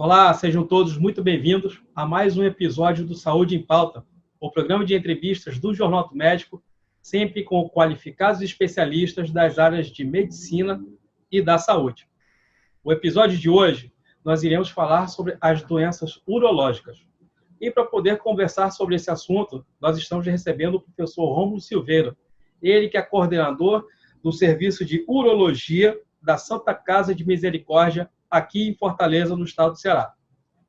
Olá, sejam todos muito bem-vindos a mais um episódio do Saúde em Pauta, o programa de entrevistas do Jornal do Médico, sempre com qualificados especialistas das áreas de medicina e da saúde. O episódio de hoje, nós iremos falar sobre as doenças urológicas. E para poder conversar sobre esse assunto, nós estamos recebendo o professor Rômulo Silveira, ele que é coordenador do Serviço de Urologia da Santa Casa de Misericórdia, aqui em Fortaleza, no estado do Ceará.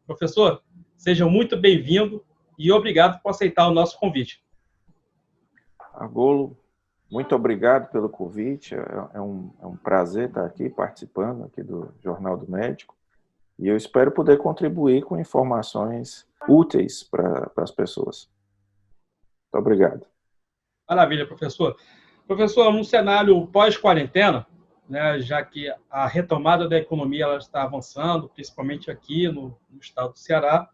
Professor, seja muito bem-vindo e obrigado por aceitar o nosso convite. Argolo, muito obrigado pelo convite. É um prazer estar aqui participando aqui do Jornal do Médico e eu espero poder contribuir com informações úteis para as pessoas. Muito obrigado. Maravilha, professor. Professor, num cenário pós-quarentena, né, já que a retomada da economia ela está avançando, principalmente aqui no estado do Ceará,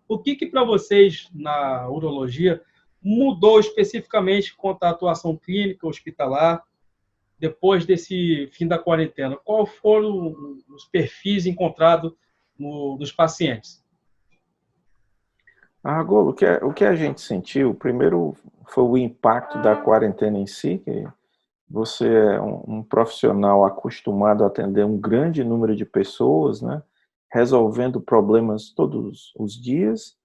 o que para vocês, na urologia, mudou especificamente quanto à atuação clínica, hospitalar, depois desse fim da quarentena? Quais foram os perfis encontrados nos pacientes? Argolo, o que a gente sentiu, primeiro foi o impacto da quarentena em si, que você é um profissional acostumado a atender um grande número de pessoas, né, resolvendo problemas todos os dias,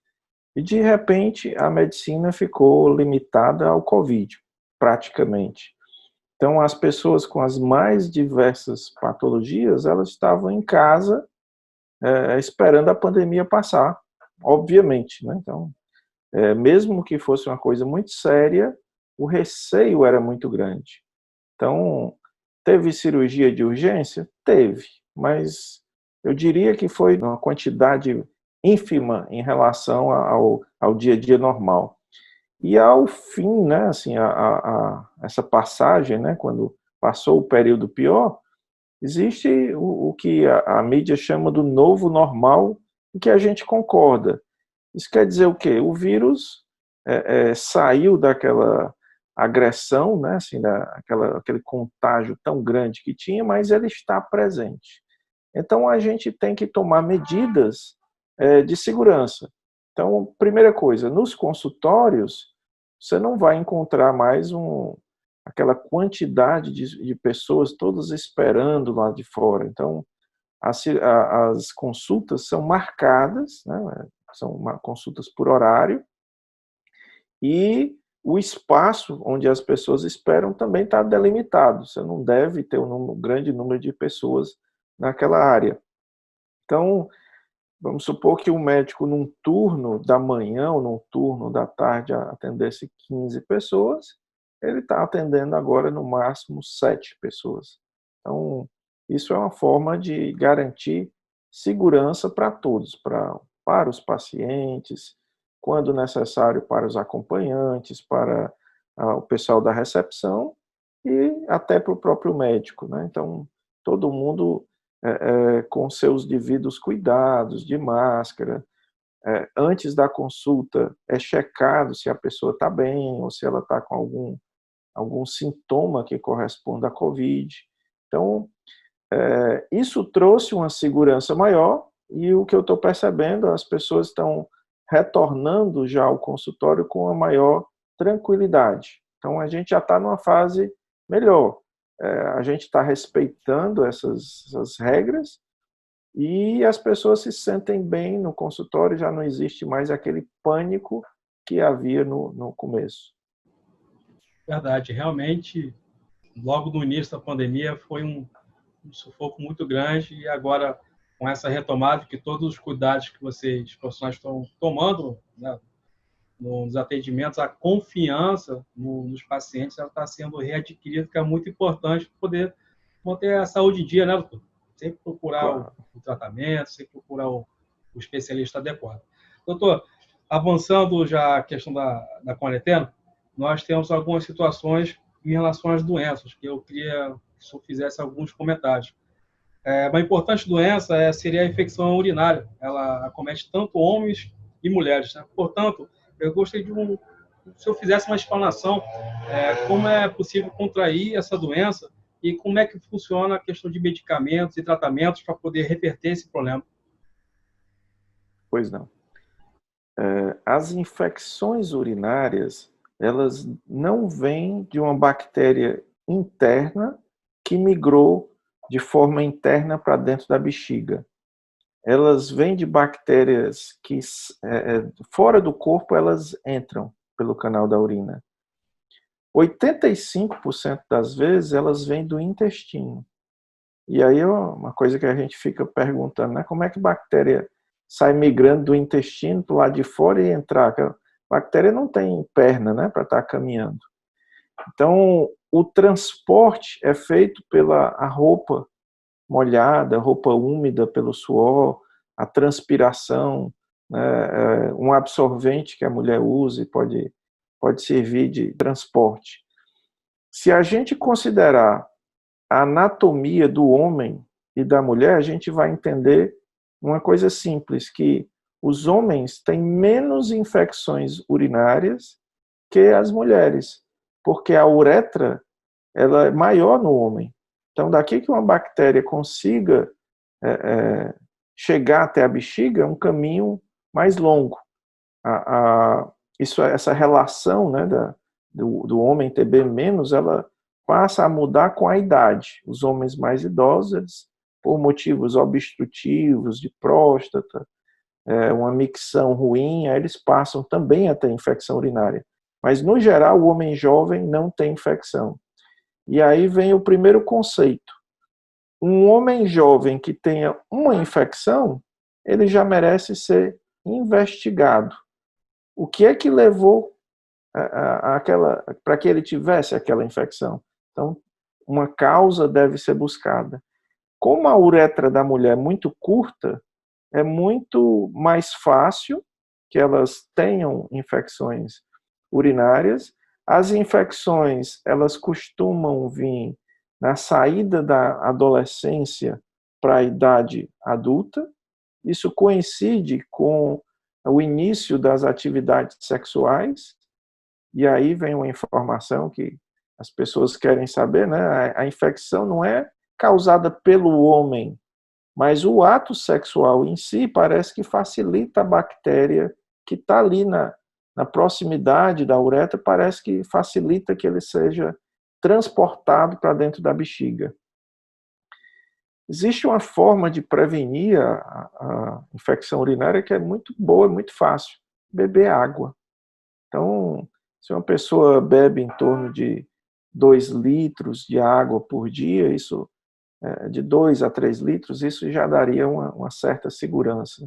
e de repente a medicina ficou limitada ao Covid, praticamente. Então as pessoas com as mais diversas patologias, elas estavam em casa esperando a pandemia passar, obviamente, né? Então, mesmo que fosse uma coisa muito séria, o receio era muito grande. Então, teve cirurgia de urgência? Teve, mas eu diria que foi uma quantidade ínfima em relação ao dia a dia normal. E ao fim, né, assim, essa passagem, né, quando passou o período pior, existe o que a mídia chama do novo normal, em que a gente concorda. Isso quer dizer o quê? O vírus saiu daquela agressão, né, assim, aquele contágio tão grande que tinha, mas ele está presente. Então, a gente tem que tomar medidas de segurança. Então, primeira coisa, nos consultórios, você não vai encontrar mais aquela quantidade de pessoas todas esperando lá de fora. Então, as consultas são marcadas, né, são consultas por horário, e o espaço onde as pessoas esperam também está delimitado. Você não deve ter um grande número de pessoas naquela área. Então, vamos supor que o médico, num turno da manhã ou num turno da tarde, atendesse 15 pessoas, ele está atendendo agora, no máximo, 7 pessoas. Então, isso é uma forma de garantir segurança para todos, para os pacientes, quando necessário, para os acompanhantes, para o pessoal da recepção e até para o próprio médico, né? Então, todo mundo com seus devidos cuidados, de máscara. Antes da consulta, é checado se a pessoa está bem ou se ela está com algum sintoma que corresponda à Covid. Então, isso trouxe uma segurança maior e o que eu estou percebendo, as pessoas estão retornando já ao consultório com uma maior tranquilidade. Então, a gente já está numa fase melhor. A gente está respeitando essas regras e as pessoas se sentem bem no consultório, já não existe mais aquele pânico que havia no começo. Verdade, realmente, logo no início da pandemia foi um sufoco muito grande e agora, com essa retomada, que todos os cuidados que vocês, profissionais, estão tomando, né, nos atendimentos, a confiança nos pacientes ela está sendo readquirida, que é muito importante para poder manter a saúde em dia, né, doutor? Sempre procurar Claro. o tratamento, sempre procurar o especialista adequado. Doutor, avançando já a questão da quarentena, nós temos algumas situações em relação às doenças, que eu queria que o senhor fizesse alguns comentários. Uma importante doença seria a infecção urinária. Ela acomete tanto homens e mulheres, né? Portanto, eu gostaria se o senhor fizesse uma explanação como é possível contrair essa doença e como é que funciona a questão de medicamentos e tratamentos para poder reverter esse problema. Pois não. As infecções urinárias, elas não vêm de uma bactéria interna que migrou de forma interna para dentro da bexiga. Elas vêm de bactérias que, fora do corpo, elas entram pelo canal da urina. 85% das vezes, elas vêm do intestino. E aí é uma coisa que a gente fica perguntando, né? Como é que bactéria sai migrando do intestino para o lado de fora e entrar? A bactéria não tem perna, né, para estar caminhando. Então, o transporte é feito pela a roupa molhada, roupa úmida pelo suor, a transpiração, né, um absorvente que a mulher use pode servir de transporte. Se a gente considerar a anatomia do homem e da mulher, a gente vai entender uma coisa simples, que os homens têm menos infecções urinárias que as mulheres, porque a uretra ela é maior no homem. Então, daqui que uma bactéria consiga chegar até a bexiga, é um caminho mais longo. Essa relação, né, do homem ter B-, ela passa a mudar com a idade. Os homens mais idosos, por motivos obstrutivos, de próstata, uma micção ruim, aí eles passam também a ter infecção urinária. Mas, no geral, o homem jovem não tem infecção. E aí vem o primeiro conceito. Um homem jovem que tenha uma infecção, ele já merece ser investigado. O que é que levou para que ele tivesse aquela infecção? Então, uma causa deve ser buscada. Como a uretra da mulher é muito curta, é muito mais fácil que elas tenham infecções urinárias. As infecções, elas costumam vir na saída da adolescência para a idade adulta. Isso coincide com o início das atividades sexuais, e aí vem uma informação que as pessoas querem saber, né? A infecção não é causada pelo homem, mas o ato sexual em si parece que facilita a bactéria que está ali na proximidade da uretra, parece que facilita que ele seja transportado para dentro da bexiga. Existe uma forma de prevenir a infecção urinária que é muito boa, muito fácil: beber água. Então, se uma pessoa bebe em torno de 2 litros de água por dia, isso de 2 a 3 litros, isso já daria uma certa segurança.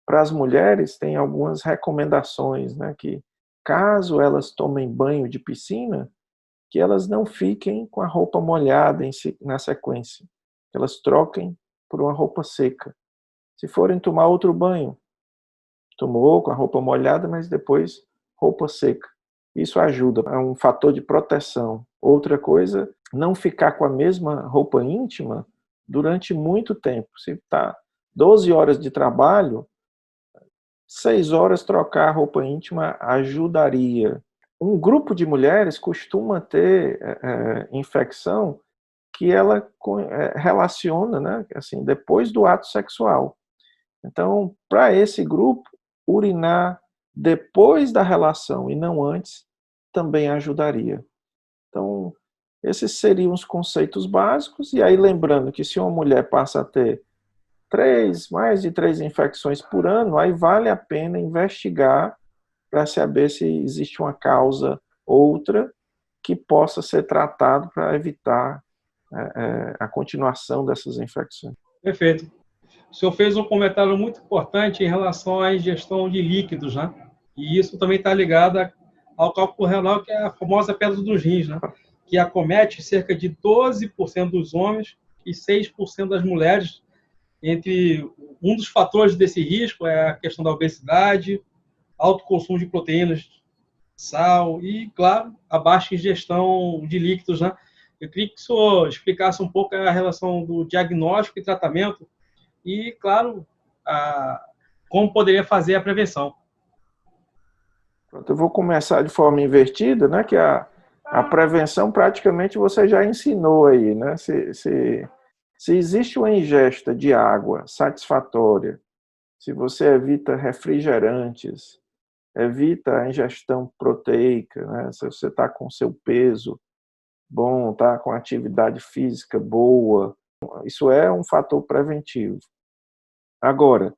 Para as mulheres, tem algumas recomendações, né, que caso elas tomem banho de piscina, que elas não fiquem com a roupa molhada na sequência, que elas troquem por uma roupa seca. Se forem tomar outro banho, tomou com a roupa molhada, mas depois roupa seca. Isso ajuda, é um fator de proteção. Outra coisa, não ficar com a mesma roupa íntima durante muito tempo. Se está 12 horas de trabalho, 6 horas trocar a roupa íntima ajudaria. Um grupo de mulheres costuma ter infecção que ela relaciona, né, assim, depois do ato sexual. Então, para esse grupo, urinar depois da relação e não antes também ajudaria. Então, esses seriam os conceitos básicos. E aí, lembrando que se uma mulher passa a ter mais de 3 infecções por ano, aí vale a pena investigar para saber se existe uma causa outra que possa ser tratado para evitar a continuação dessas infecções. Perfeito. O senhor fez um comentário muito importante em relação à ingestão de líquidos, né? E isso também está ligado ao cálculo renal, que é a famosa pedra dos rins, né? Que acomete cerca de 12% dos homens e 6% das mulheres. Um dos fatores desse risco é a questão da obesidade, alto consumo de proteínas, sal e, claro, a baixa ingestão de líquidos, né? Eu queria que o senhor explicasse um pouco a relação do diagnóstico e tratamento e, claro, como poderia fazer a prevenção. Eu vou começar de forma invertida, né? Que a prevenção praticamente você já ensinou aí, né? Se existe uma ingesta de água satisfatória se você evita refrigerantes, evita a ingestão proteica, né? Se você está com seu peso bom, está com atividade física boa, isso é um fator preventivo. Agora,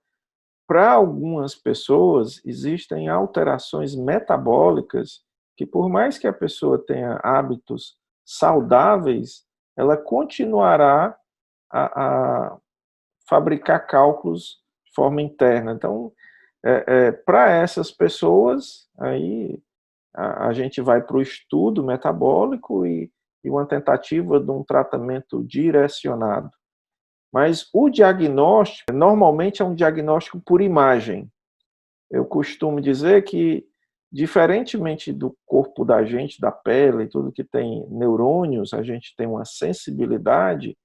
para algumas pessoas, existem alterações metabólicas que, por mais que a pessoa tenha hábitos saudáveis, ela continuará a fabricar cálculos de forma interna. Então, para essas pessoas, aí a gente vai para o estudo metabólico e uma tentativa de um tratamento direcionado. Mas o diagnóstico, normalmente é um diagnóstico por imagem. Eu costumo dizer que, diferentemente do corpo da gente, da pele, tudo que tem neurônios, a gente tem uma sensibilidade.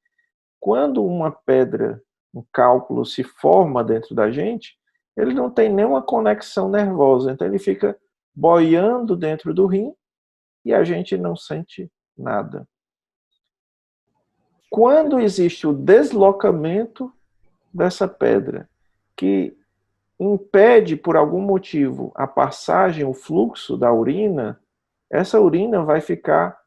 Quando uma pedra, um cálculo se forma dentro da gente, ele não tem nenhuma conexão nervosa, então ele fica boiando dentro do rim e a gente não sente nada. Quando existe o deslocamento dessa pedra, que impede, por algum motivo, a passagem, o fluxo da urina, essa urina vai ficar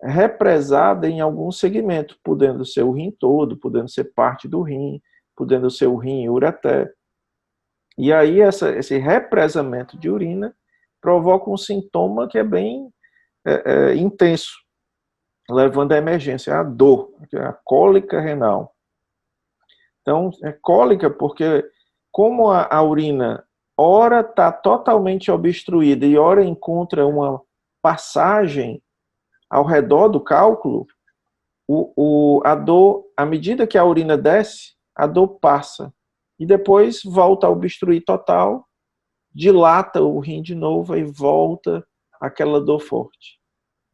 represada em algum segmento, podendo ser o rim todo, podendo ser parte do rim, podendo ser o rim e ureter. E aí esse represamento de urina provoca um sintoma que é bem intenso, levando à emergência, a dor, a cólica renal. Então, é cólica porque, como a urina, ora está totalmente obstruída e ora encontra uma passagem ao redor do cálculo, a dor, à medida que a urina desce, a dor passa. E depois volta a obstruir total, dilata o rim de novo e volta aquela dor forte.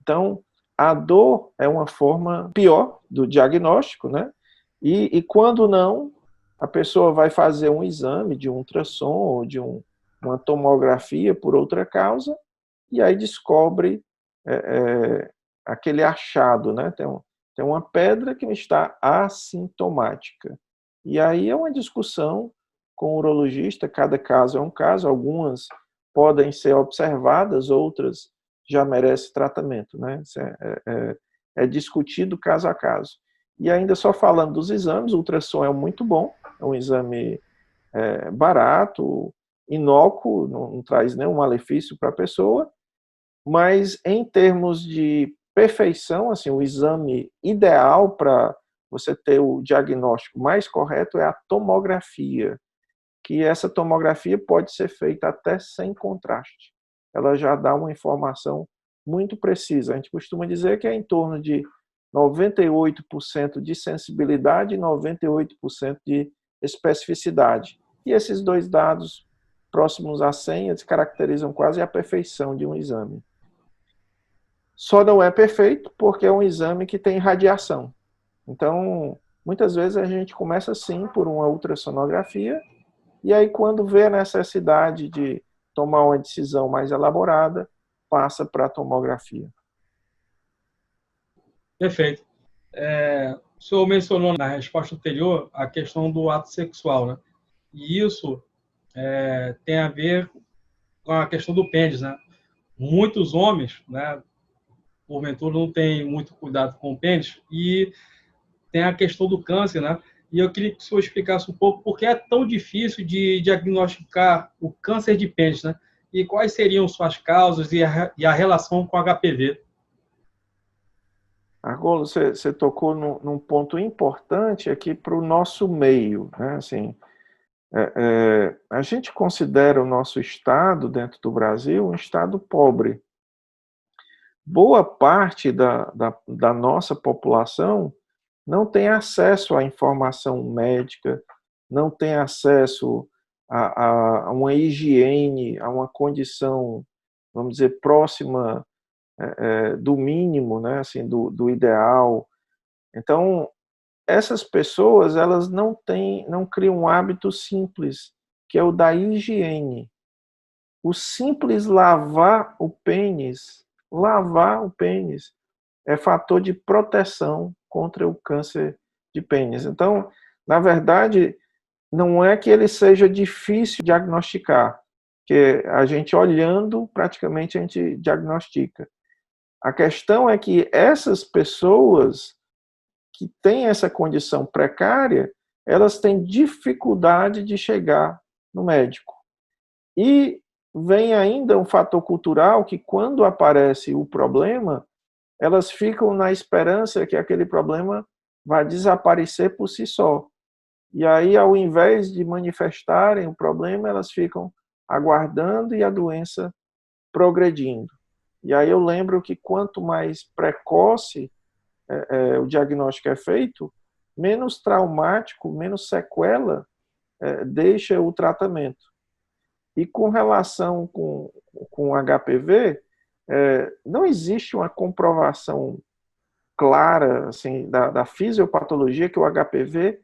Então, a dor é uma forma pior do diagnóstico, né? E quando não, a pessoa vai fazer um exame de um ultrassom ou de uma tomografia por outra causa, e aí descobre aquele achado, né? Tem uma pedra que está assintomática. E aí é uma discussão com o urologista, cada caso é um caso, algumas podem ser observadas, outras já merecem tratamento, né? Isso é discutido caso a caso. E ainda só falando dos exames, o ultrassom é muito bom, é um exame barato, inócuo, não traz nenhum malefício para a pessoa, mas em termos de perfeição, assim, o exame ideal para você ter o diagnóstico mais correto é a tomografia, que essa tomografia pode ser feita até sem contraste. Ela já dá uma informação muito precisa. A gente costuma dizer que é em torno de 98% de sensibilidade e 98% de especificidade. E esses dois dados próximos a 100, eles caracterizam quase a perfeição de um exame. Só não é perfeito porque é um exame que tem radiação. Então, muitas vezes a gente começa sim por uma ultrassonografia, e aí quando vê a necessidade de tomar uma decisão mais elaborada, passa para a tomografia. Perfeito. O senhor mencionou na resposta anterior a questão do ato sexual, né? E isso tem a ver com a questão do pênis, né? Muitos homens, né, porventura não têm muito cuidado com o pênis e tem a questão do câncer, né? E eu queria que o senhor explicasse um pouco por que é tão difícil de diagnosticar o câncer de pênis, né? E quais seriam suas causas e a relação com o HPV. Argolo, você tocou num ponto importante aqui para o nosso meio, né? Assim, a gente considera o nosso estado dentro do Brasil um estado pobre. Boa parte da nossa população não tem acesso à informação médica, não tem acesso a uma higiene, a uma condição, vamos dizer, próxima do mínimo, né, assim, do ideal. Então, essas pessoas, elas não criam um hábito simples, que é o da higiene. O simples lavar o pênis é fator de proteção contra o câncer de pênis. Então, na verdade, não é que ele seja difícil de diagnosticar, que a gente olhando, praticamente a gente diagnostica. A questão é que essas pessoas que têm essa condição precária, elas têm dificuldade de chegar no médico. E vem ainda um fator cultural que, quando aparece o problema, elas ficam na esperança que aquele problema vai desaparecer por si só. E aí, ao invés de manifestarem o problema, elas ficam aguardando e a doença progredindo. E aí eu lembro que quanto mais precoce o diagnóstico é feito, menos traumático, menos sequela deixa o tratamento. E com relação com HPV, não existe uma comprovação clara assim, da fisiopatologia que o HPV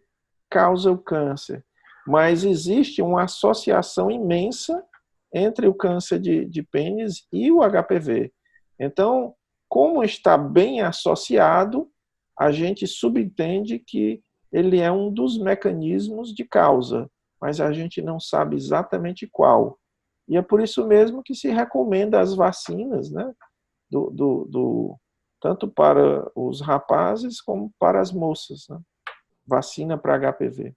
causa o câncer, mas existe uma associação imensa entre o câncer de pênis e o HPV. Então, como está bem associado, a gente subentende que ele é um dos mecanismos de causa, mas a gente não sabe exatamente qual. E é por isso mesmo que se recomenda as vacinas, né, tanto para os rapazes como para as moças, né? Vacina para HPV.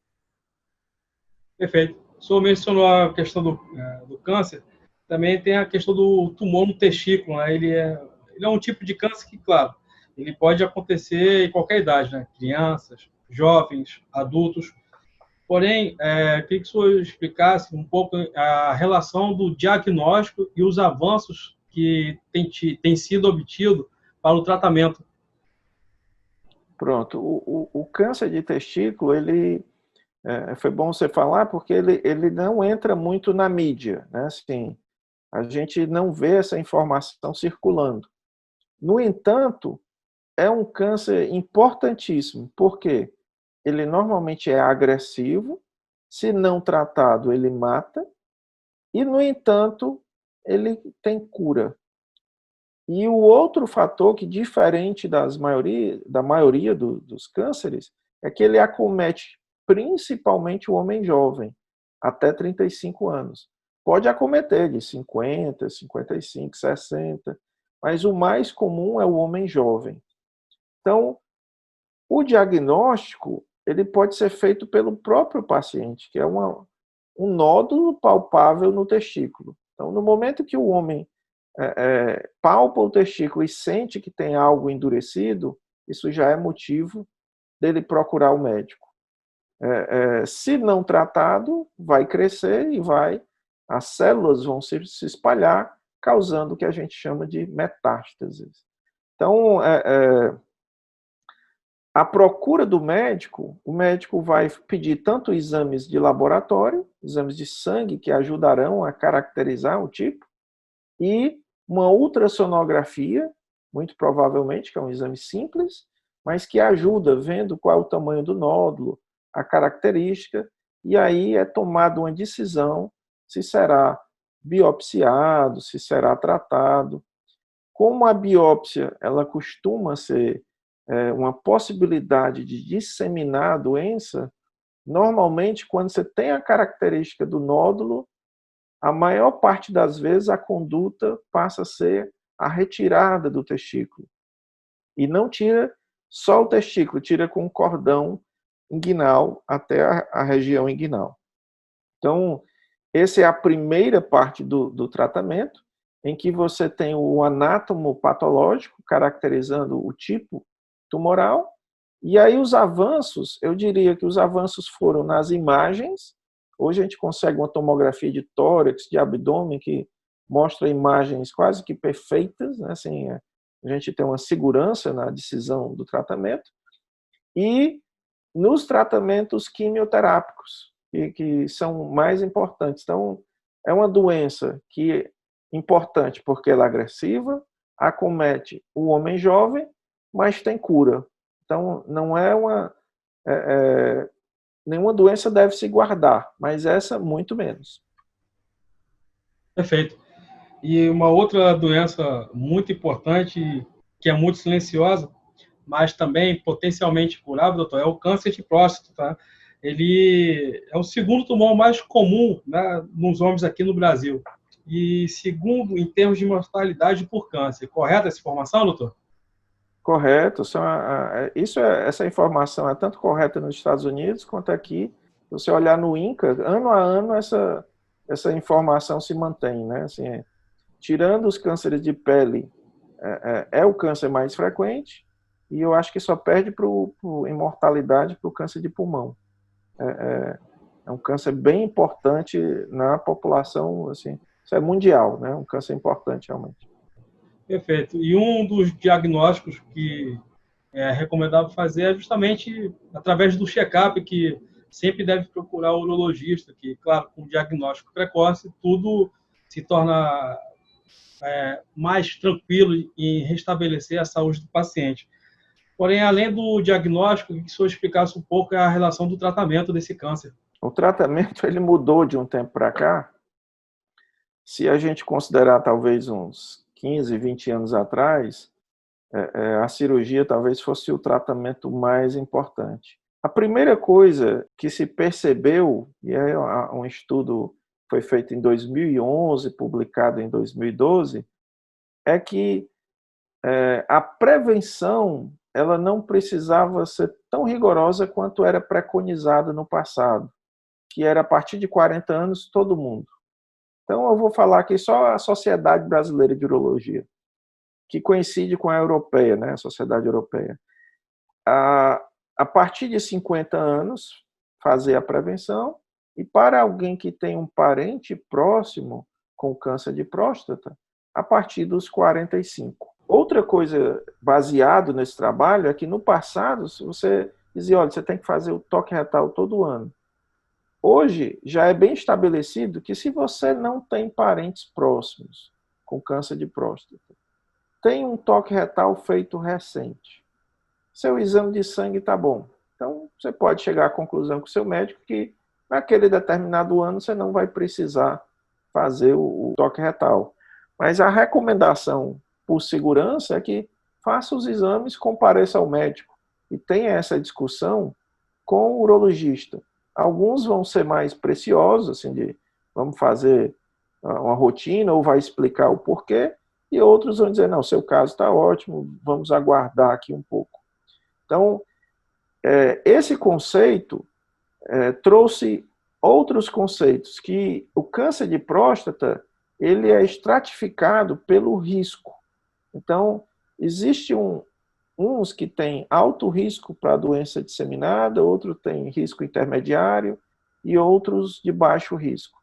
Perfeito. O senhor mencionou a questão do câncer, também tem a questão do tumor no testículo, né? Ele é um tipo de câncer que, claro, ele pode acontecer em qualquer idade, né? Crianças, jovens, adultos. Porém, queria que o senhor explicasse um pouco a relação do diagnóstico e os avanços que têm sido obtidos para o tratamento. Pronto. O câncer de testículo, foi bom você falar, porque ele não entra muito na mídia, né? Assim, a gente não vê essa informação circulando. No entanto, é um câncer importantíssimo, porque ele normalmente é agressivo, se não tratado, ele mata, e, no entanto, ele tem cura. E o outro fator que, diferente da maioria dos cânceres, é que ele acomete principalmente o homem jovem, até 35 anos. Pode acometer de 50, 55, 60, mas o mais comum é o homem jovem. Então, o diagnóstico ele pode ser feito pelo próprio paciente, que é um nódulo palpável no testículo. Então, no momento que o homem palpa o testículo e sente que tem algo endurecido, isso já é motivo dele procurar o médico. Se não tratado, vai crescer e as células vão se espalhar, causando o que a gente chama de metástases. Então, a procura do médico, o médico vai pedir tanto exames de laboratório, exames de sangue que ajudarão a caracterizar o tipo, e uma ultrassonografia, muito provavelmente, que é um exame simples, mas que ajuda vendo qual é o tamanho do nódulo, a característica, e aí é tomada uma decisão se será biopsiado, se será tratado. Como a biópsia ela costuma ser uma possibilidade de disseminar a doença, normalmente, quando você tem a característica do nódulo, a maior parte das vezes a conduta passa a ser a retirada do testículo. E não tira só o testículo, tira com um cordão inguinal até a região inguinal. Então, essa é a primeira parte do tratamento, em que você tem o anátomo patológico, caracterizando o tipo tumoral, e aí os avanços, eu diria que os avanços foram nas imagens. Hoje a gente consegue uma tomografia de tórax, de abdômen, que mostra imagens quase que perfeitas, né? Assim, a gente tem uma segurança na decisão do tratamento. E nos tratamentos quimioterápicos, que são mais importantes. Então, é uma doença que é importante porque ela é agressiva, acomete o homem jovem, mas tem cura. Então, não é nenhuma doença deve se guardar, mas essa muito menos. Perfeito. E uma outra doença muito importante, que é muito silenciosa, mas também potencialmente curável, doutor, é o câncer de próstata, tá? ele é o segundo tumor mais comum, né, nos homens aqui no Brasil. E segundo, em termos de mortalidade por câncer. Correta essa informação, doutor? Correto. Essa informação é tanto correta nos Estados Unidos quanto aqui. Se você olhar no INCA, ano a ano essa informação se mantém, né? Assim, tirando os cânceres de pele, é o câncer mais frequente, e eu acho que só perde em mortalidade para o câncer de pulmão. É um câncer bem importante na população, assim, isso é mundial, né? Um câncer importante, realmente. Perfeito. E um dos diagnósticos que é recomendável fazer é justamente através do check-up, que sempre deve procurar o urologista, que, claro, com diagnóstico precoce, tudo se torna mais tranquilo em restabelecer a saúde do paciente. Porém, além do diagnóstico, que o senhor explicasse um pouco a relação do tratamento desse câncer. O tratamento ele mudou de um tempo para cá. Se a gente considerar talvez uns 15, 20 anos atrás, a cirurgia talvez fosse o tratamento mais importante. A primeira coisa que se percebeu, e é um estudo que foi feito em 2011, publicado em 2012, é que a prevenção ela não precisava ser tão rigorosa quanto era preconizado no passado, que era a partir de 40 anos todo mundo. Então eu vou falar aqui só a Sociedade Brasileira de Urologia, que coincide com a europeia, né, a Sociedade Europeia. A partir de 50 anos, fazer a prevenção, e para alguém que tem um parente próximo com câncer de próstata, a partir dos 45. Outra coisa baseado nesse trabalho é que no passado, se você dizia, olha, você tem que fazer o toque retal todo ano. Hoje, já é bem estabelecido que se você não tem parentes próximos com câncer de próstata, tem um toque retal feito recente, seu exame de sangue está bom. Então, você pode chegar à conclusão com o seu médico que naquele determinado ano você não vai precisar fazer o toque retal. Mas a recomendação por segurança é que faça os exames, compareça ao médico e tenha essa discussão com o urologista. Alguns vão ser mais preciosos, assim, de vamos fazer uma rotina ou vai explicar o porquê, e outros vão dizer, não, seu caso está ótimo, vamos aguardar aqui um pouco. Então, esse conceito trouxe outros conceitos, que o câncer de próstata ele é estratificado pelo risco. Então, existe uns que têm alto risco para a doença disseminada, outros têm risco intermediário e outros de baixo risco.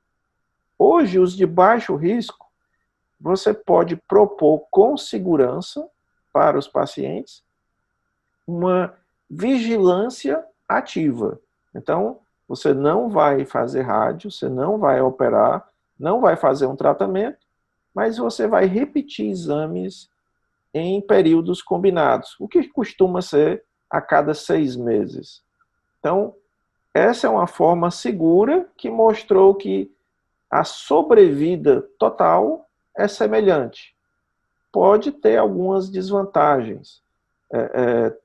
Hoje, os de baixo risco, você pode propor com segurança para os pacientes uma vigilância ativa. Então, você não vai fazer rádio, você não vai operar, não vai fazer um tratamento, mas você vai repetir exames em períodos combinados, o que costuma ser a cada 6 meses. Então, essa é uma forma segura que mostrou que a sobrevida total é semelhante. Pode ter algumas desvantagens.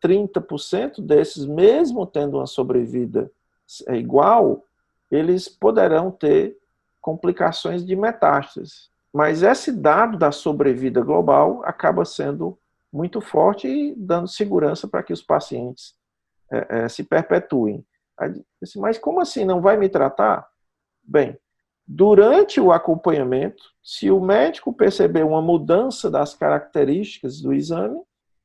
30% desses, mesmo tendo uma sobrevida igual, eles poderão ter complicações de metástase. Mas esse dado da sobrevida global acaba sendo muito forte e dando segurança para que os pacientes se perpetuem. Mas como assim, não vai me tratar? Bem, durante o acompanhamento, se o médico perceber uma mudança das características do exame,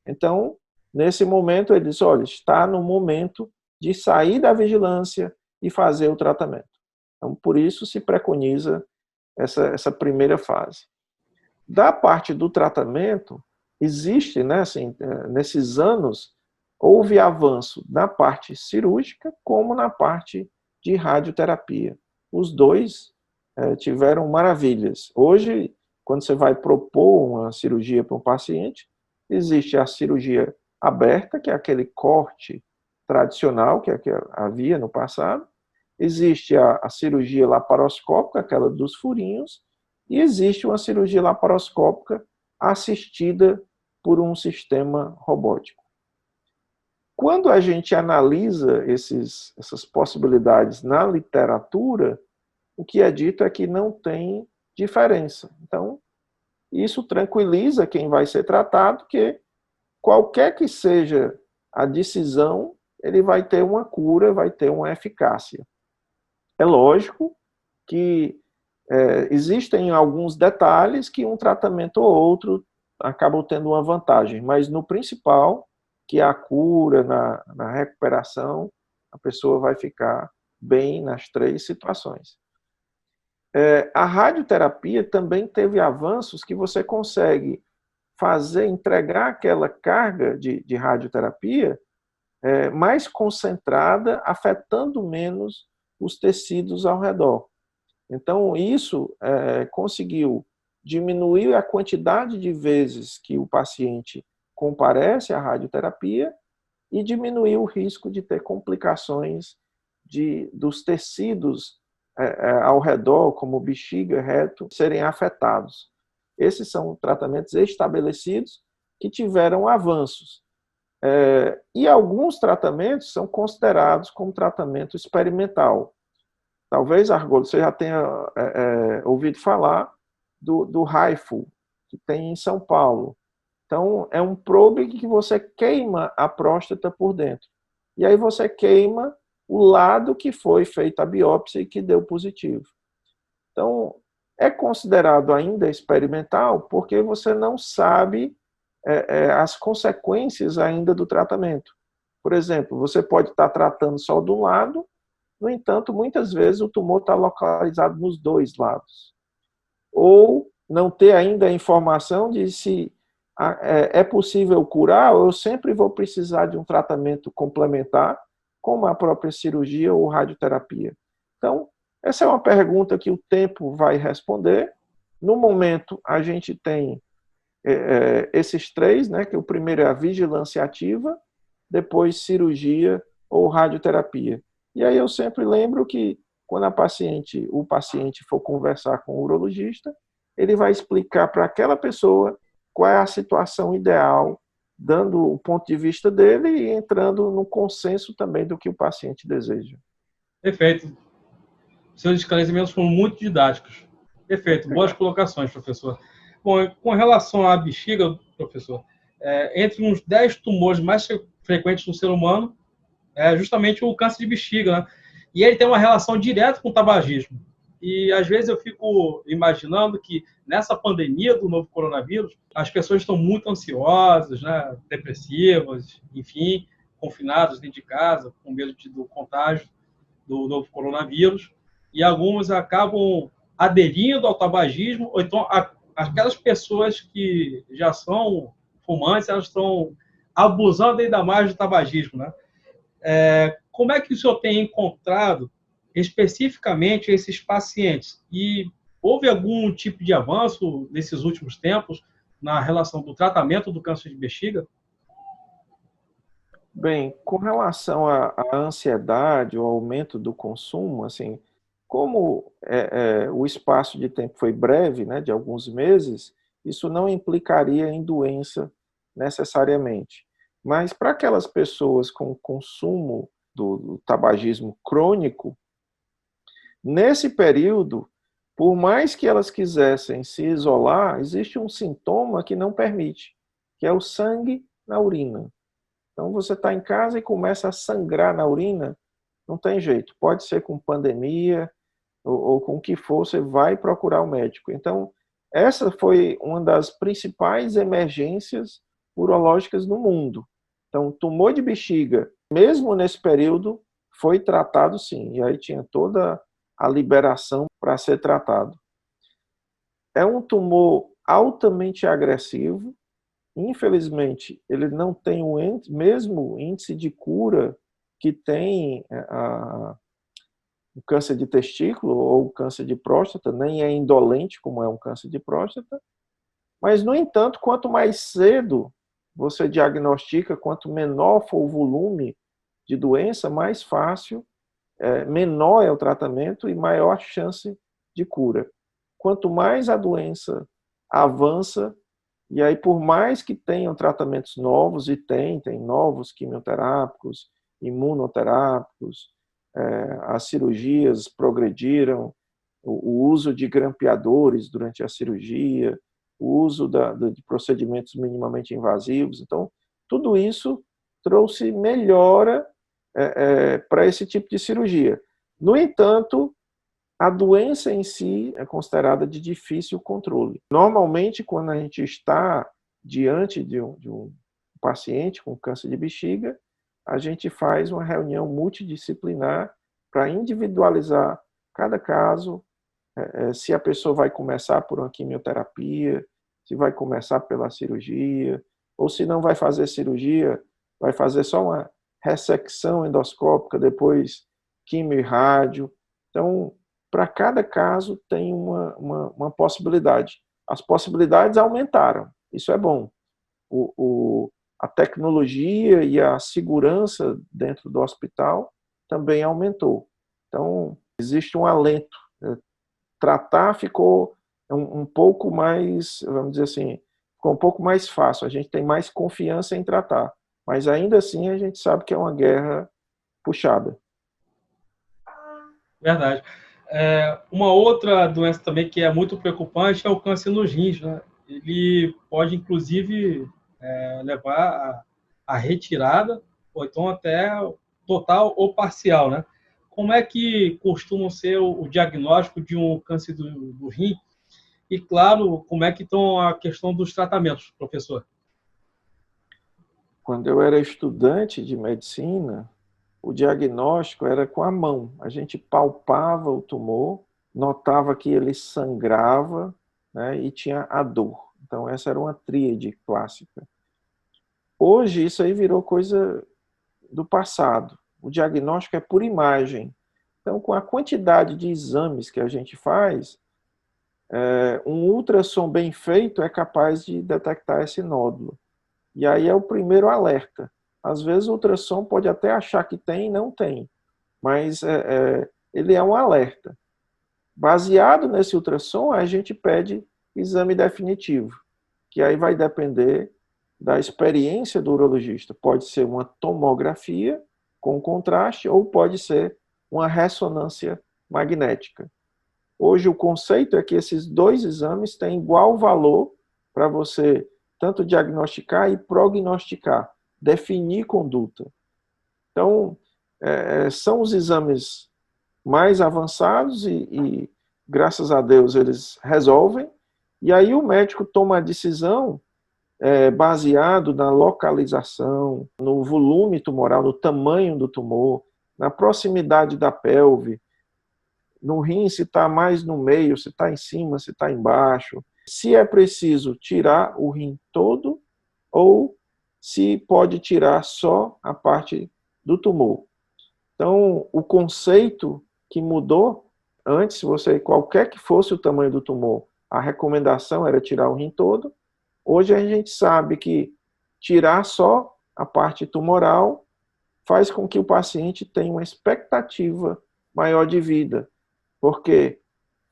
então, nesse momento, ele diz, olha, está no momento de sair da vigilância e fazer o tratamento. Então, por isso se preconiza essa primeira fase. Da parte do tratamento, existe, né, assim, nesses anos, houve avanço na parte cirúrgica como na parte de radioterapia. Os dois tiveram maravilhas. Hoje, quando você vai propor uma cirurgia para um paciente, existe a cirurgia aberta, que é aquele corte tradicional que havia no passado, existe a cirurgia laparoscópica, aquela dos furinhos, e existe uma cirurgia laparoscópica assistida por um sistema robótico. Quando a gente analisa essas possibilidades na literatura, o que é dito é que não tem diferença. Então, isso tranquiliza quem vai ser tratado, que qualquer que seja a decisão, ele vai ter uma cura, vai ter uma eficácia. É lógico que existem alguns detalhes que um tratamento ou outro acabam tendo uma vantagem, mas no principal, que é a cura, na recuperação, a pessoa vai ficar bem nas 3 situações. A radioterapia também teve avanços que você consegue entregar aquela carga de radioterapia mais concentrada, afetando menos os tecidos ao redor. Então, isso conseguiu diminuir a quantidade de vezes que o paciente comparece à radioterapia e diminuir o risco de ter complicações dos tecidos ao redor, como bexiga, reto, serem afetados. Esses são tratamentos estabelecidos que tiveram avanços. E alguns tratamentos são considerados como tratamento experimental. Talvez, Argolo, você já tenha ouvido falar do HIFU, que tem em São Paulo. Então, é um probe que você queima a próstata por dentro. E aí você queima o lado que foi feita a biópsia e que deu positivo. Então, é considerado ainda experimental porque você não sabe as consequências ainda do tratamento. Por exemplo, você pode estar tratando só de um lado, no entanto, muitas vezes o tumor está localizado nos 2 lados. Ou não ter ainda a informação de se é possível curar, ou eu sempre vou precisar de um tratamento complementar, como a própria cirurgia ou radioterapia. Então, essa é uma pergunta que o tempo vai responder. No momento, a gente tem esses 3, né, que o primeiro é a vigilância ativa, depois cirurgia ou radioterapia. E aí eu sempre lembro que quando o paciente for conversar com o urologista, ele vai explicar para aquela pessoa qual é a situação ideal, dando o ponto de vista dele e entrando no consenso também do que o paciente deseja. Perfeito. Seus esclarecimentos foram muito didáticos. Perfeito. Boas colocações, professor. Bom, com relação à bexiga, professor, entre uns 10 tumores mais frequentes no ser humano, é justamente o câncer de bexiga, né? E ele tem uma relação direta com o tabagismo. E às vezes eu fico imaginando que nessa pandemia do novo coronavírus, as pessoas estão muito ansiosas, né? Depressivas, enfim, confinadas dentro de casa, com medo do contágio do novo coronavírus, e algumas acabam aderindo ao tabagismo, ou então aquelas pessoas que já são fumantes, elas estão abusando ainda mais do tabagismo, né? Como é que o senhor tem encontrado especificamente esses pacientes? E houve algum tipo de avanço nesses últimos tempos na relação do tratamento do câncer de bexiga? Bem, com relação à ansiedade, o aumento do consumo, assim, como o espaço de tempo foi breve, né, de alguns meses, isso não implicaria em doença necessariamente. Mas para aquelas pessoas com consumo do tabagismo crônico, nesse período, por mais que elas quisessem se isolar, existe um sintoma que não permite, que é o sangue na urina. Então, você está em casa e começa a sangrar na urina, não tem jeito. Pode ser com pandemia ou com o que for, você vai procurar o médico. Então, essa foi uma das principais emergências urológicas no mundo. Então, tumor de bexiga, mesmo nesse período, foi tratado sim. E aí tinha toda a liberação para ser tratado. É um tumor altamente agressivo. Infelizmente, ele não tem o mesmo índice de cura que tem o câncer de testículo ou o câncer de próstata, nem é indolente como é um câncer de próstata. Mas, no entanto, quanto mais cedo você diagnostica, quanto menor for o volume de doença, mais fácil, menor é o tratamento e maior a chance de cura. Quanto mais a doença avança, E aí, por mais que tenham tratamentos novos, e tem novos quimioterápicos, imunoterápicos, as cirurgias progrediram, o uso de grampeadores durante a cirurgia, o uso de procedimentos minimamente invasivos. Então, tudo isso trouxe melhora para esse tipo de cirurgia. No entanto, a doença em si é considerada de difícil controle. Normalmente, quando a gente está diante de um paciente com câncer de bexiga, a gente faz uma reunião multidisciplinar para individualizar cada caso, se a pessoa vai começar por uma quimioterapia, se vai começar pela cirurgia, ou se não vai fazer cirurgia, vai fazer só uma ressecção endoscópica, depois quimio e rádio. Então, para cada caso tem uma possibilidade. As possibilidades aumentaram, isso é bom. A tecnologia e a segurança dentro do hospital também aumentou. Então, existe um alento. Tratar ficou um pouco mais, vamos dizer assim, ficou um pouco mais fácil. A gente tem mais confiança em tratar. Mas ainda assim a gente sabe que é uma guerra puxada. Verdade. Uma outra doença também que é muito preocupante é o câncer nos rins, né? Ele pode, inclusive, levar à retirada, ou então até total ou parcial, né? Como é que costuma ser o diagnóstico de um câncer do rim? E, claro, como é que estão a questão dos tratamentos, professor? Quando eu era estudante de medicina, o diagnóstico era com a mão. A gente palpava o tumor, notava que ele sangrava, né, e tinha a dor. Então, essa era uma tríade clássica. Hoje, isso aí virou coisa do passado. O diagnóstico é por imagem. Então, com a quantidade de exames que a gente faz, um ultrassom bem feito é capaz de detectar esse nódulo. E aí é o primeiro alerta. Às vezes o ultrassom pode até achar que tem e não tem, mas ele é um alerta. Baseado nesse ultrassom, a gente pede exame definitivo, que aí vai depender da experiência do urologista. Pode ser uma tomografia com contraste ou pode ser uma ressonância magnética. Hoje o conceito é que esses dois exames têm igual valor para você tanto diagnosticar e prognosticar, definir conduta. Então, são os exames mais avançados e, graças a Deus, eles resolvem. E aí o médico toma a decisão baseado na localização, no volume tumoral, no tamanho do tumor, na proximidade da pelve, no rim, se está mais no meio, se está em cima, se está embaixo, se é preciso tirar o rim todo ou se pode tirar só a parte do tumor. Então, o conceito que mudou, antes, qualquer que fosse o tamanho do tumor, a recomendação era tirar o rim todo. Hoje a gente sabe que tirar só a parte tumoral faz com que o paciente tenha uma expectativa maior de vida, porque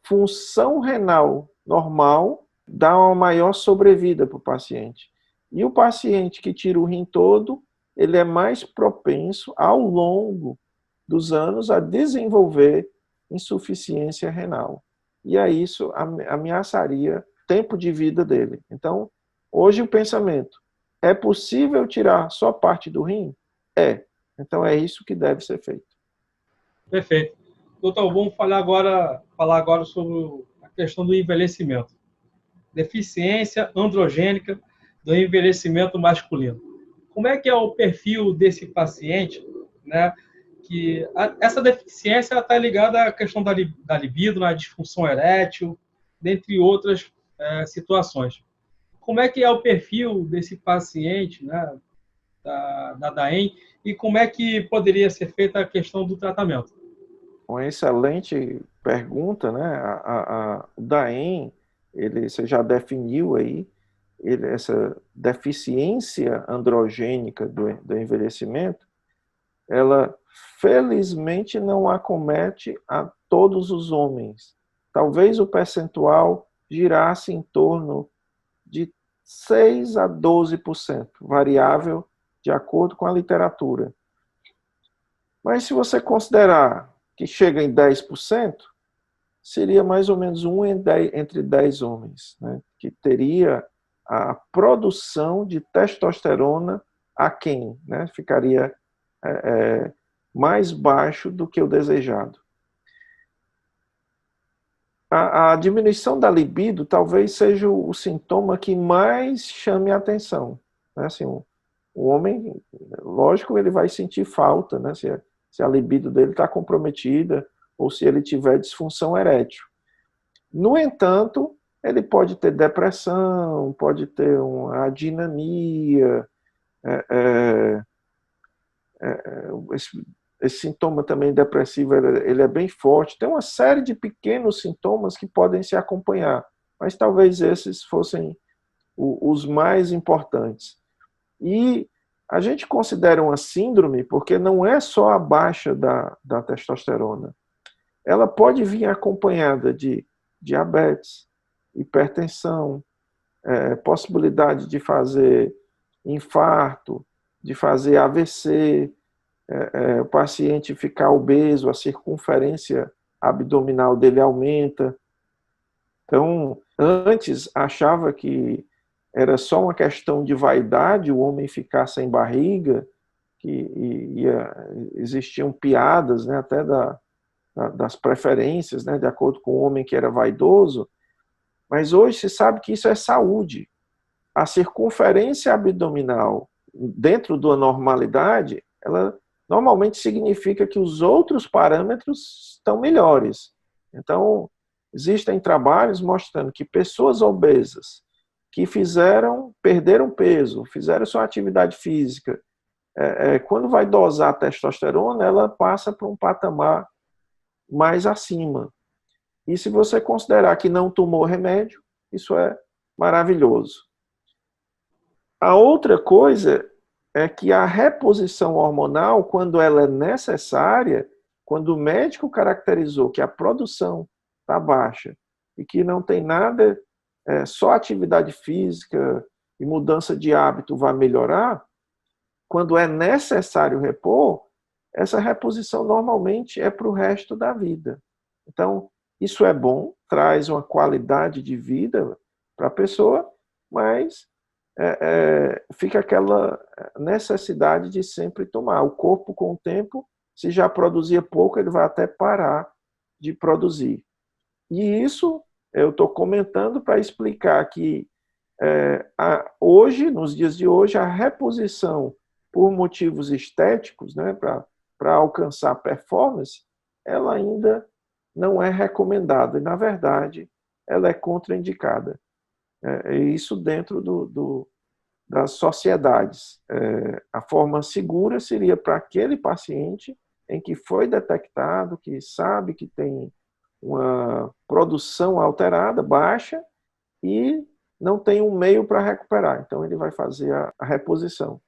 função renal normal dá uma maior sobrevida para o paciente. E o paciente que tira o rim todo, ele é mais propenso, ao longo dos anos, a desenvolver insuficiência renal. E aí isso ameaçaria o tempo de vida dele. Então, hoje o pensamento, é possível tirar só parte do rim? Então é isso que deve ser feito. Perfeito. Doutor, vamos falar agora sobre a questão do envelhecimento. Deficiência androgênica do envelhecimento masculino. Como é que é o perfil desse paciente, né? Que essa deficiência está ligada à questão da libido, à disfunção erétil, dentre outras situações. Como é que é o perfil desse paciente, né, da DAEM, e como é que poderia ser feita a questão do tratamento? Uma excelente pergunta, né? O DAEM, você já definiu aí, essa deficiência androgênica do envelhecimento, ela felizmente não acomete a todos os homens. Talvez o percentual girasse em torno de 6 a 12%, variável de acordo com a literatura. Mas se você considerar que chega em 10%, seria mais ou menos entre 10 homens, né, que teria a produção de testosterona aquém, né, ficaria mais baixo do que o desejado. A diminuição da libido talvez seja o sintoma que mais chame a atenção. Né? Assim, o homem, lógico, ele vai sentir falta, né? Se a libido dele está comprometida ou se ele tiver disfunção erétil. No entanto, ele pode ter depressão, pode ter uma adinamia, esse sintoma também depressivo, ele é bem forte. Tem uma série de pequenos sintomas que podem se acompanhar, mas talvez esses fossem os mais importantes. E a gente considera uma síndrome porque não é só a baixa da testosterona. Ela pode vir acompanhada de diabetes, hipertensão, possibilidade de fazer infarto, de fazer AVC, o paciente ficar obeso, a circunferência abdominal dele aumenta. Então, antes achava que era só uma questão de vaidade o homem ficar sem barriga, que existiam piadas, né, até das preferências, né, de acordo com o homem que era vaidoso, mas hoje se sabe que isso é saúde. A circunferência abdominal dentro da normalidade, ela normalmente significa que os outros parâmetros estão melhores. Então, existem trabalhos mostrando que pessoas obesas que perderam peso, fizeram sua atividade física, quando vai dosar a testosterona, ela passa para um patamar mais acima. E se você considerar que não tomou remédio, isso é maravilhoso. A outra coisa é que a reposição hormonal, quando ela é necessária, quando o médico caracterizou que a produção está baixa e que não tem nada, só atividade física e mudança de hábito vai melhorar, quando é necessário repor, essa reposição normalmente é para o resto da vida. Então, isso é bom, traz uma qualidade de vida para a pessoa, mas fica aquela necessidade de sempre tomar. O corpo, com o tempo, se já produzia pouco, ele vai até parar de produzir. E isso eu estou comentando para explicar que hoje, nos dias de hoje, a reposição por motivos estéticos, né, para alcançar performance, ela ainda não é recomendada. E, na verdade, ela é contraindicada. Isso dentro das sociedades. A forma segura seria para aquele paciente em que foi detectado, que sabe que tem uma produção alterada, baixa, e não tem um meio para recuperar. Então, ele vai fazer a reposição.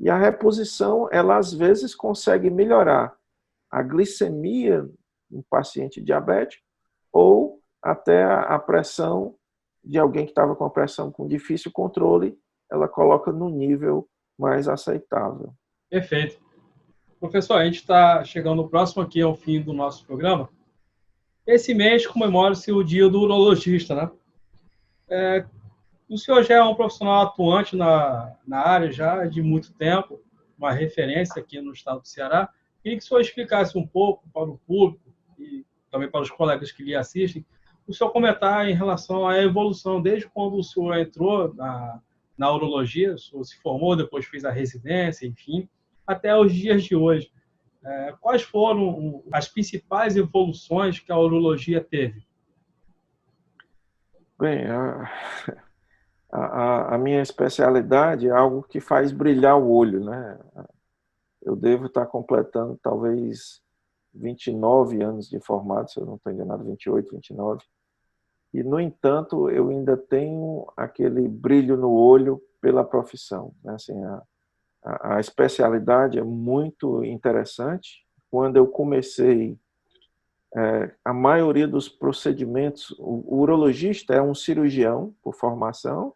E a reposição, ela às vezes consegue melhorar a glicemia no paciente diabético ou até a pressão de alguém que estava com a pressão com difícil controle, ela coloca no nível mais aceitável. Perfeito. Professor, a gente está chegando próximo aqui ao fim do nosso programa. Esse mês comemora-se o Dia do Urologista, né? O senhor já é um profissional atuante na área já de muito tempo, uma referência aqui no estado do Ceará. Queria que o senhor explicasse um pouco para o público e também para os colegas que lhe assistem, o senhor comentar em relação à evolução, desde quando o senhor entrou na urologia, o senhor se formou, depois fez a residência, enfim, até os dias de hoje. Quais foram as principais evoluções que a urologia teve? Bem, a minha especialidade é algo que faz brilhar o olho, né? Eu devo estar completando talvez 29 anos de formado, se eu não estou enganado, 28, 29. E, no entanto, eu ainda tenho aquele brilho no olho pela profissão. Né? Assim, a especialidade é muito interessante. Quando eu comecei, a maioria dos procedimentos, o urologista é um cirurgião por formação,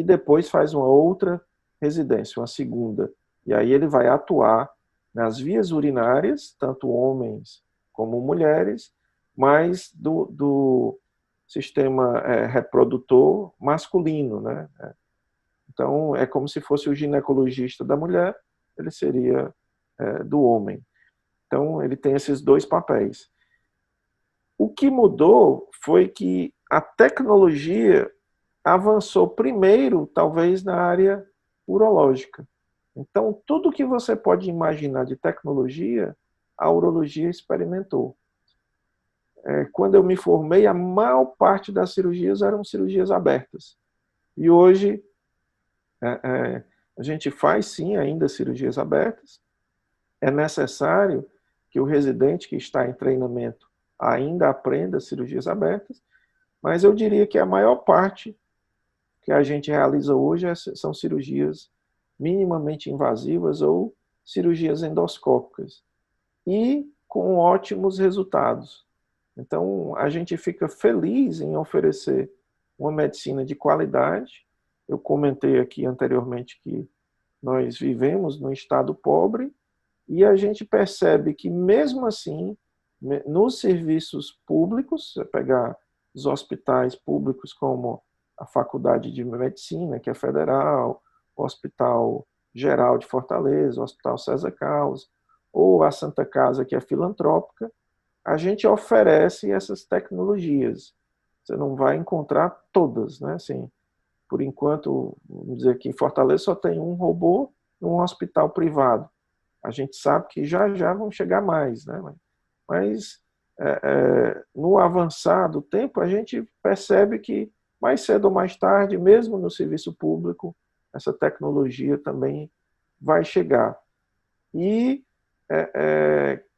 que depois faz uma outra residência, uma segunda. E aí ele vai atuar nas vias urinárias, tanto homens como mulheres, mas do sistema reprodutor masculino, né? Então, é como se fosse o ginecologista da mulher, ele seria do homem. Então, ele tem esses dois papéis. O que mudou foi que a tecnologia avançou primeiro, talvez, na área urológica. Então, tudo que você pode imaginar de tecnologia, a urologia experimentou. Quando eu me formei, a maior parte das cirurgias eram cirurgias abertas. E hoje, a gente faz, sim, ainda cirurgias abertas. É necessário que o residente que está em treinamento ainda aprenda cirurgias abertas, mas eu diria que a maior parte que a gente realiza hoje são cirurgias minimamente invasivas ou cirurgias endoscópicas, e com ótimos resultados. Então, a gente fica feliz em oferecer uma medicina de qualidade. Eu comentei aqui anteriormente que nós vivemos num estado pobre, e a gente percebe que, mesmo assim, nos serviços públicos, você pegar os hospitais públicos como a Faculdade de Medicina, que é federal, o Hospital Geral de Fortaleza, o Hospital César Carlos, ou a Santa Casa, que é filantrópica, a gente oferece essas tecnologias. Você não vai encontrar todas, né? Assim, por enquanto, vamos dizer que em Fortaleza só tem um robô num hospital privado. A gente sabe que já já vão chegar mais, né? Mas no avançar do tempo, a gente percebe que mais cedo ou mais tarde, mesmo no serviço público, essa tecnologia também vai chegar. E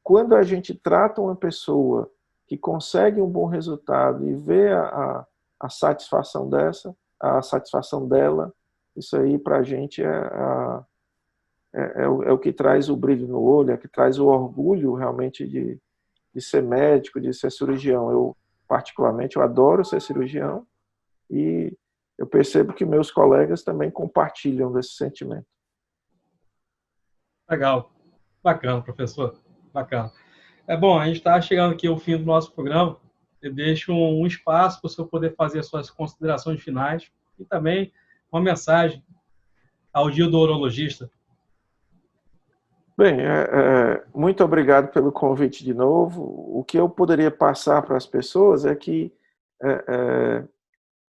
quando a gente trata uma pessoa que consegue um bom resultado e vê a satisfação dela, isso aí para a gente é o que traz o brilho no olho, é o que traz o orgulho realmente de ser médico, de ser cirurgião. Eu, particularmente, eu adoro ser cirurgião, e eu percebo que meus colegas também compartilham desse sentimento. Legal. Bacana, professor. Bacana. Bom, a gente está chegando aqui ao fim do nosso programa. Eu deixo um espaço para o senhor poder fazer suas considerações finais e também uma mensagem ao Dia do Urologista. Bem, muito obrigado pelo convite de novo. O que eu poderia passar para as pessoas é que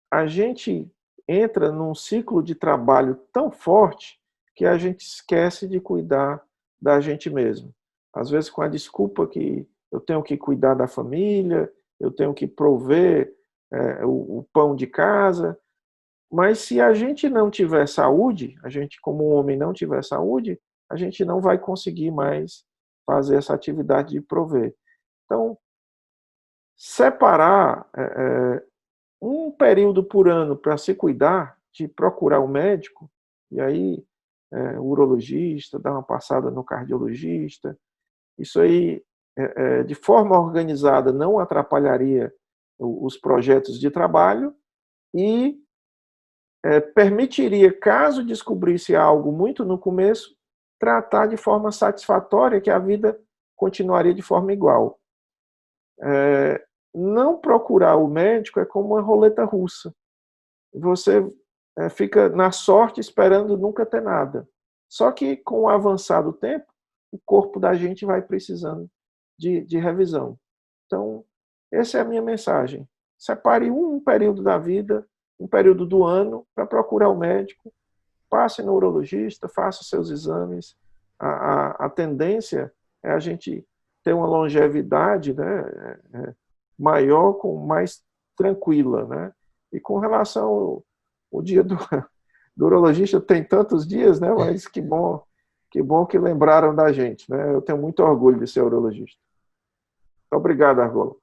a gente entra num ciclo de trabalho tão forte que a gente esquece de cuidar da gente mesmo. Às vezes com a desculpa que eu tenho que cuidar da família, eu tenho que prover o pão de casa, mas se a gente não tiver saúde, a gente como homem não tiver saúde, a gente não vai conseguir mais fazer essa atividade de prover. Então, separar um período por ano para se cuidar, de procurar o médico, e aí o urologista, dar uma passada no cardiologista, isso aí, de forma organizada, não atrapalharia os projetos de trabalho e permitiria, caso descobrisse algo muito no começo, tratar de forma satisfatória, que a vida continuaria de forma igual. Não procurar o médico é como uma roleta russa. Você fica na sorte esperando nunca ter nada. Só que com o avançar do tempo, o corpo da gente vai precisando de revisão. Então, essa é a minha mensagem. Separe um período da vida, um período do ano, para procurar o médico, passe no urologista, faça os seus exames. A tendência é a gente ter uma longevidade, né, maior, mais tranquila, né? E com relação ao dia do urologista, tem tantos dias, né? Mas que bom que lembraram da gente, né? Eu tenho muito orgulho de ser urologista. Muito obrigado, Argola.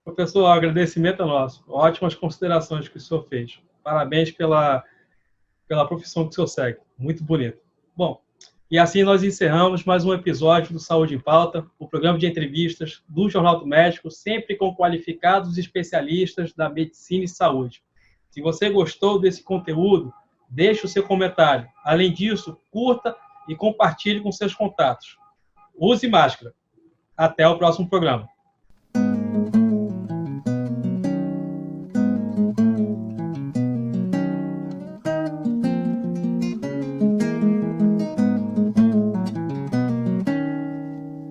Professor, o agradecimento é nosso. Ótimas considerações que o senhor fez. Parabéns pela profissão que o senhor segue. Muito bonito. Bom, e assim nós encerramos mais um episódio do Saúde em Pauta, o programa de entrevistas do Jornal do Médico, sempre com qualificados especialistas da medicina e saúde. Se você gostou desse conteúdo, deixe o seu comentário. Além disso, curta e compartilhe com seus contatos. Use máscara. Até o próximo programa.